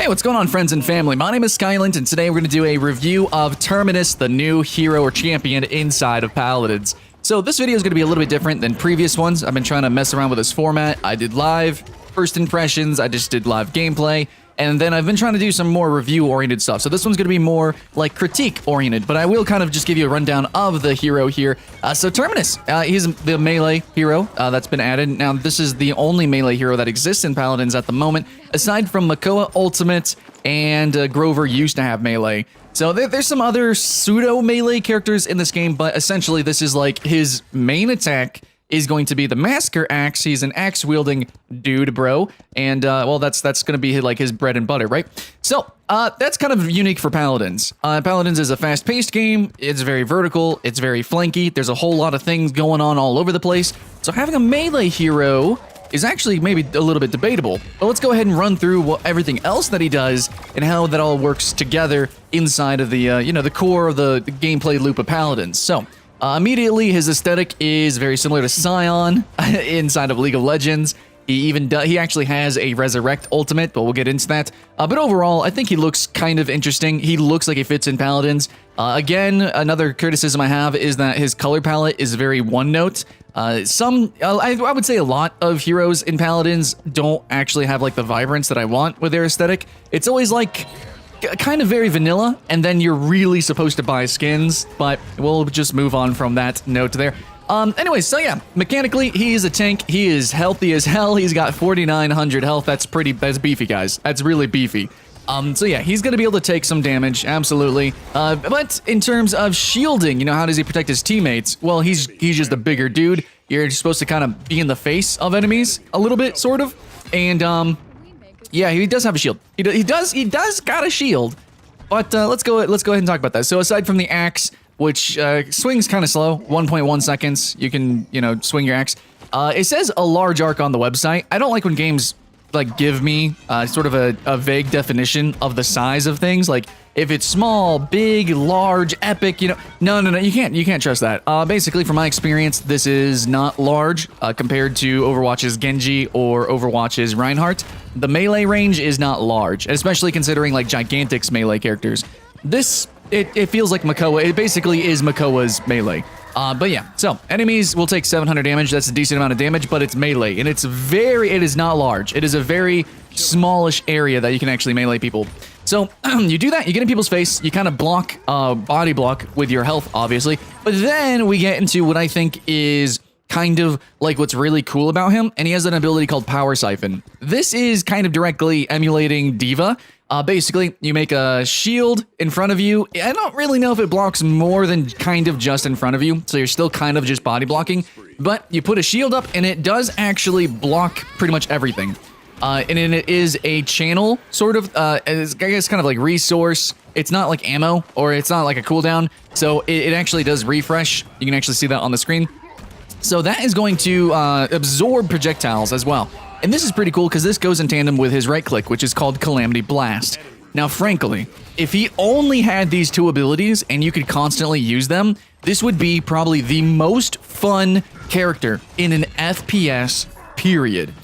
Hey, what's going on, friends and family? My name is Skyland, and today we're going to do a review of Terminus, the new hero or champion inside of Paladins. So this video is going to be a little bit different than previous ones. I've been trying to mess around with this format. I did live first impressions, I just did live gameplay, and then I've been trying to do some more review-oriented stuff. So this one's going to be more like critique-oriented, but I will kind of just give you a rundown of the hero here. So Terminus, he's the melee hero that's been added. Now, this is the only melee hero that exists in Paladins at the moment, aside from Makoa Ultimate and Grover used to have melee. So there's some other pseudo-melee characters in this game, but essentially this is like his main attack is going to be the Massacre Axe. He's an axe-wielding dude, bro. And, well, that's going to be like his bread and butter, right? So, that's kind of unique for Paladins. Paladins is a fast-paced game. It's very vertical. It's very flanky. There's a whole lot of things going on all over the place. So having a melee hero is actually maybe a little bit debatable. But let's go ahead and run through everything else that he does and how that all works together inside of the, the core of the gameplay loop of Paladins. So, immediately, his aesthetic is very similar to Scion inside of League of Legends. He actually has a Resurrect ultimate, but we'll get into that. But overall, I think he looks kind of interesting. He looks like he fits in Paladins. Again, another criticism I have is that his color palette is very one-note. I would say a lot of heroes in Paladins don't actually have like the vibrance that I want with their aesthetic. It's always like kind of very vanilla, and then you're really supposed to buy skins, but we'll just move on from that note there. Anyways, so yeah, mechanically, he is a tank. He is healthy as hell. He's got 4,900 health. That's beefy, guys. That's really beefy. So yeah, he's gonna be able to take some damage, absolutely. But in terms of shielding, how does he protect his teammates? Well, he's just a bigger dude. You're supposed to kind of be in the face of enemies a little bit, sort of, and yeah, he does have a shield. He does got a shield, but let's go ahead and talk about that. So aside from the axe, which swings kind of slow, 1.1 seconds, you can swing your axe. It says a large arc on the website. I don't like when games like give me sort of a vague definition of the size of things. Like if it's small, big, large, epic, no, you can't trust that. Basically, from my experience, this is not large compared to Overwatch's Genji or Overwatch's Reinhardt. The melee range is not large, especially considering like Gigantic's melee characters. It feels like Makoa. It basically is Makoa's melee. But yeah, so enemies will take 700 damage. That's a decent amount of damage, but it's melee, and it is not large. It is a very smallish area that you can actually melee people. So you do that, you get in people's face, you kind of block, body block with your health, obviously. But then we get into what I think is kind of like what's really cool about him, and he has an ability called Power Siphon. This is kind of directly emulating D.Va. Basically, you make a shield in front of you. I don't really know if it blocks more than kind of just in front of you, so you're still kind of just body blocking, but you put a shield up and it does actually block pretty much everything. And it is a channel, sort of, it's, I guess, kind of like resource. It's not like ammo, or it's not like a cooldown, so it actually does refresh. You can actually see that on the screen. So that is going to absorb projectiles as well. And this is pretty cool because this goes in tandem with his right click, which is called Calamity Blast. Now, frankly, if he only had these two abilities and you could constantly use them, this would be probably the most fun character in an FPS, period.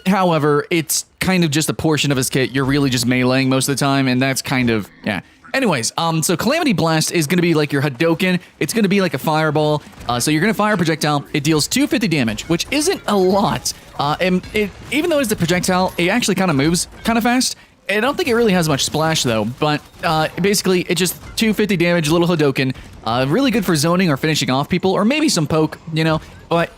However, it's kind of just a portion of his kit. You're really just meleeing most of the time, and that's kind of, yeah. Anyways, so Calamity Blast is going to be like your Hadouken. It's going to be like a fireball. So you're going to fire a projectile. It deals 250 damage, which isn't a lot. And even though it's a projectile, it actually kind of moves kind of fast. I don't think it really has much splash, though. But basically, it's just 250 damage, little Hadouken. Really good for zoning or finishing off people, or maybe some poke, But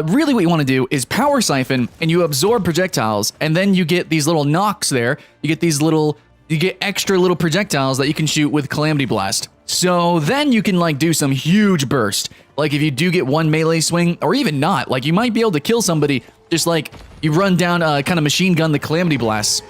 really what you want to do is Power Siphon, and you absorb projectiles, and then you get these little knocks there. You get extra little projectiles that you can shoot with Calamity Blast. So then you can like do some huge burst. Like if you do get one melee swing, or even not, like you might be able to kill somebody just like you run down kind of machine gun the Calamity Blasts.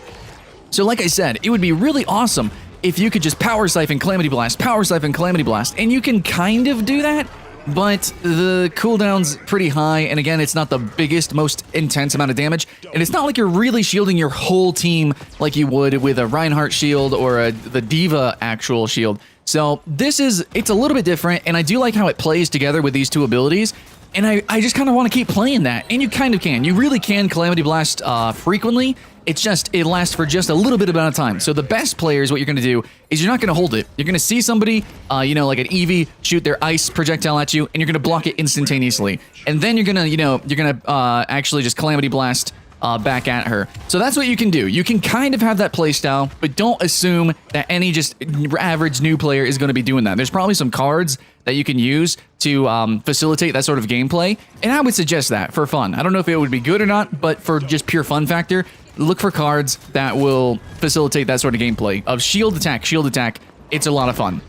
So like I said, it would be really awesome if you could just Power Siphon Calamity Blast, Power Siphon Calamity Blast, and you can kind of do that, but the cooldown's pretty high, and again, it's not the biggest, most intense amount of damage, and it's not like you're really shielding your whole team like you would with a Reinhardt shield or the D.Va actual shield. So it's a little bit different, and I do like how it plays together with these two abilities, and I just kind of want to keep playing that, and you kind of can. You really can Calamity Blast frequently. It's just, it lasts for just a little bit amount of time. So the best players, what you're going to do is you're not going to hold it. You're going to see somebody, you know, like an Eevee, shoot their ice projectile at you, and you're going to block it instantaneously. And then you're going to, you know, you're going to actually just Calamity Blast back at her. So that's what you can do. You can kind of have that playstyle, but don't assume that any just average new player is going to be doing that. There's probably some cards that you can use to facilitate that sort of gameplay, and I would suggest that for fun. I don't know if it would be good or not, but for just pure fun factor, look for cards that will facilitate that sort of gameplay of shield attack, shield attack. It's a lot of fun.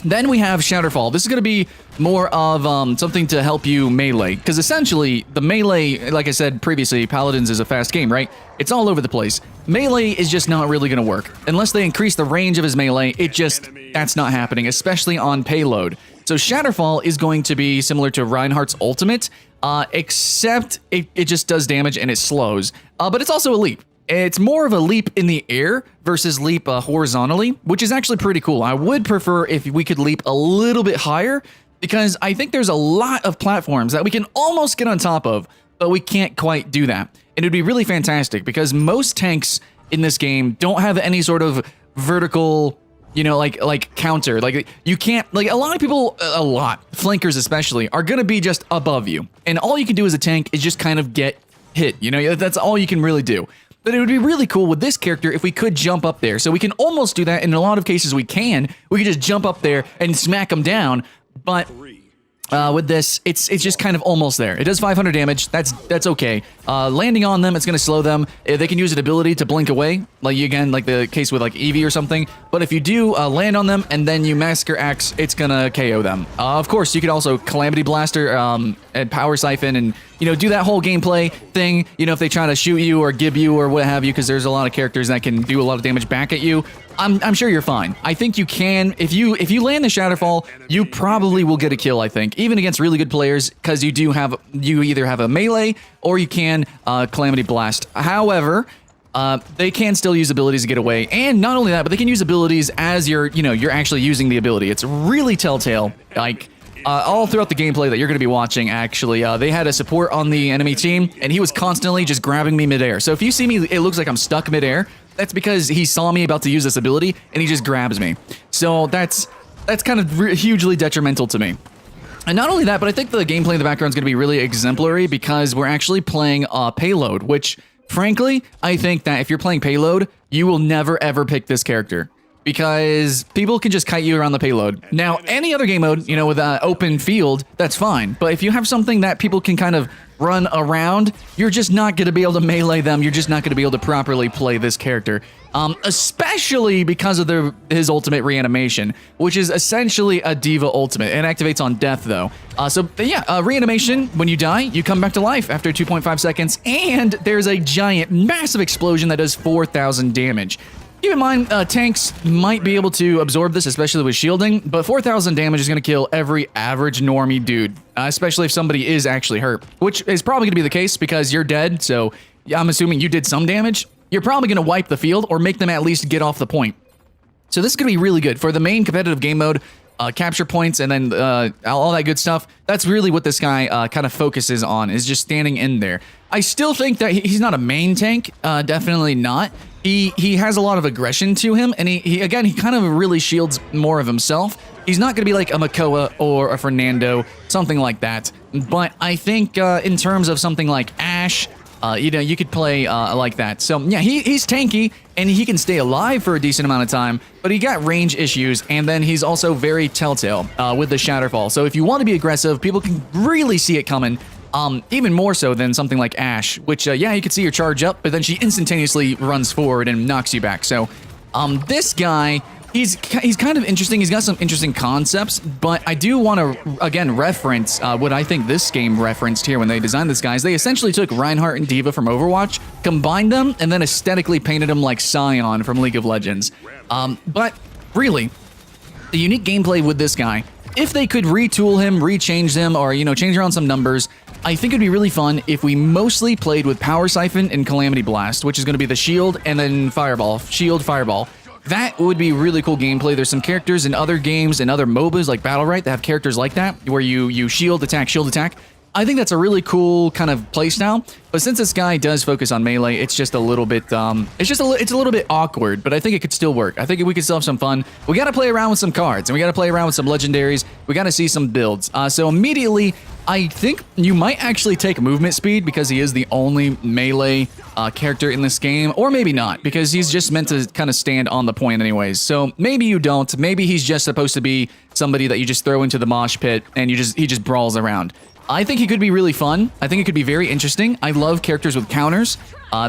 Then we have Shatterfall. This is going to be more of something to help you melee, because essentially the melee, like I said previously, Paladins is a fast game, right? It's all over the place. Melee is just not really going to work. Unless they increase the range of his melee, that's not happening, especially on payload. So Shatterfall is going to be similar to Reinhardt's ultimate, except it just does damage and it slows. But it's also a leap. It's more of a leap in the air versus leap horizontally, which is actually pretty cool. I would prefer if we could leap a little bit higher, because I think there's a lot of platforms that we can almost get on top of, but we can't quite do that. And it'd be really fantastic, because most tanks in this game don't have any sort of vertical, you know, like counter. Like you can't, like a lot of people, flankers especially, are gonna be just above you. And all you can do as a tank is just kind of get hit, you know, that's all you can really do. But it would be really cool with this character if we could jump up there. So we can almost do that. In a lot of cases we can. We can just jump up there and smack them down. But with this, it's just kind of almost there. It does 500 damage. That's okay. Landing on them, it's going to slow them. They can use an ability to blink away, like the case with like Eevee or something. But if you do land on them and then you Massacre Axe, it's going to KO them. Of course, you could also Calamity Blaster and Power Siphon and, you know, do that whole gameplay thing. You know, if they try to shoot you or give you or what have you, because there's a lot of characters that can do a lot of damage back at you. I'm sure you're fine. I think you can. If you land the Shatterfall, you probably will get a kill, I think, even against really good players, because you either have a melee or you can Calamity Blast. However, they can still use abilities to get away, and not only that, but they can use abilities as you're actually using the ability. It's really telltale, like all throughout the gameplay that you're going to be watching. Actually, they had a support on the enemy team, and he was constantly just grabbing me midair. So if you see me, it looks like I'm stuck midair. That's because he saw me about to use this ability, and he just grabs me. So that's kind of hugely detrimental to me. And not only that, but I think the gameplay in the background is going to be really exemplary, because we're actually playing payload, which, frankly, I think that if you're playing payload, you will never ever pick this character, because people can just kite you around the payload. Now, any other game mode, you know, with open field, that's fine. But if you have something that people can kind of run around, you're just not going to be able to melee them. You're just not going to be able to properly play this character, especially because of his ultimate reanimation, which is essentially a Diva ultimate. It activates on death, though. Reanimation, when you die, you come back to life after 2.5 seconds, and there's a giant, massive explosion that does 4,000 damage. Keep in mind, tanks might be able to absorb this, especially with shielding, but 4,000 damage is going to kill every average normie dude, especially if somebody is actually hurt, which is probably going to be the case because you're dead, so I'm assuming you did some damage. You're probably going to wipe the field or make them at least get off the point. So this is going to be really good for the main competitive game mode, capture points, and then all that good stuff. That's really what this guy kind of focuses on, is just standing in there. I still think that he's not a main tank, definitely not. He has a lot of aggression to him, and he kind of really shields more of himself. He's not going to be like a Makoa or a Fernando, something like that. But I think in terms of something like Ashe, you could play like that. So yeah, he's tanky, and he can stay alive for a decent amount of time, but he got range issues, and then he's also very telltale with the Shatterfall. So if you want to be aggressive, people can really see it coming. Even more so than something like Ashe, which, yeah, you can see her charge up, but then she instantaneously runs forward and knocks you back. So, this guy, he's kind of interesting. He's got some interesting concepts, but I do want to, again, reference what I think this game referenced here when they designed this guy. Is they essentially took Reinhardt and Diva from Overwatch, combined them, and then aesthetically painted them like Sion from League of Legends. But really, the unique gameplay with this guy, if they could retool him, rechange them, or, change around some numbers, I think it'd be really fun if we mostly played with Power Siphon and Calamity Blast, which is going to be the shield and then Fireball. Shield, Fireball. That would be really cool gameplay. There's some characters in other games and other MOBAs like Battle Right that have characters like that, where you shield, attack, I think that's a really cool kind of playstyle. But since this guy does focus on melee, it's just a little bit, it's a little bit awkward. But I think it could still work. I think we could still have some fun. We got to play around with some cards, and we got to play around with some legendaries. We got to see some builds. So immediately, I think you might actually take movement speed because he is the only melee character in this game, or maybe not because he's just meant to kind of stand on the point anyways. So maybe you don't. Maybe he's just supposed to be somebody that you just throw into the mosh pit and he just brawls around. I think he could be really fun. I think it could be very interesting. I love characters with counters.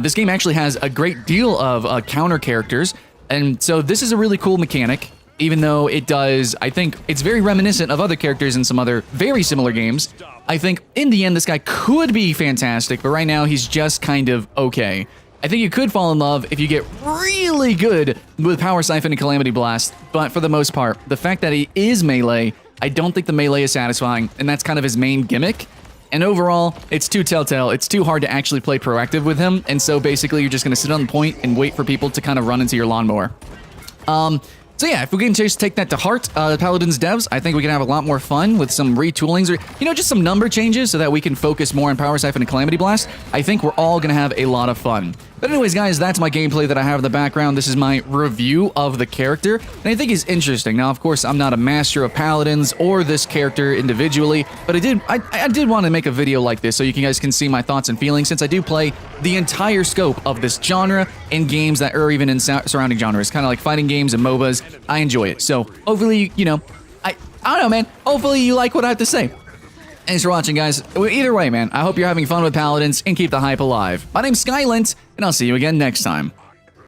This game actually has a great deal of counter characters, and so this is a really cool mechanic. Even though it does, I think it's very reminiscent of other characters in some other very similar games. I think in the end, this guy could be fantastic, but right now he's just kind of okay. I think you could fall in love if you get really good with Power Siphon and Calamity Blast, but for the most part, the fact that he is melee, I don't think the melee is satisfying, and that's kind of his main gimmick. And overall, it's too telltale. It's too hard to actually play proactive with him, and so basically you're just going to sit on the point and wait for people to kind of run into your lawnmower. So yeah, if we can just take that to heart, Paladins devs, I think we can have a lot more fun with some retoolings or, you know, just some number changes so that we can focus more on Power Siphon and Calamity Blast. I think we're all going to have a lot of fun. But anyways, guys, that's my gameplay that I have in the background. This is my review of the character, and I think it's interesting. Now, of course, I'm not a master of Paladins or this character individually, but I did want to make a video like this so you guys can see my thoughts and feelings, since I do play the entire scope of this genre in games that are even in surrounding genres, kind of like fighting games and MOBAs. I enjoy it. So hopefully, you know, I don't know, man. Hopefully you like what I have to say. Thanks for watching, guys. Either way, man, I hope you're having fun with Paladins and keep the hype alive. My name's Skylint, and I'll see you again next time.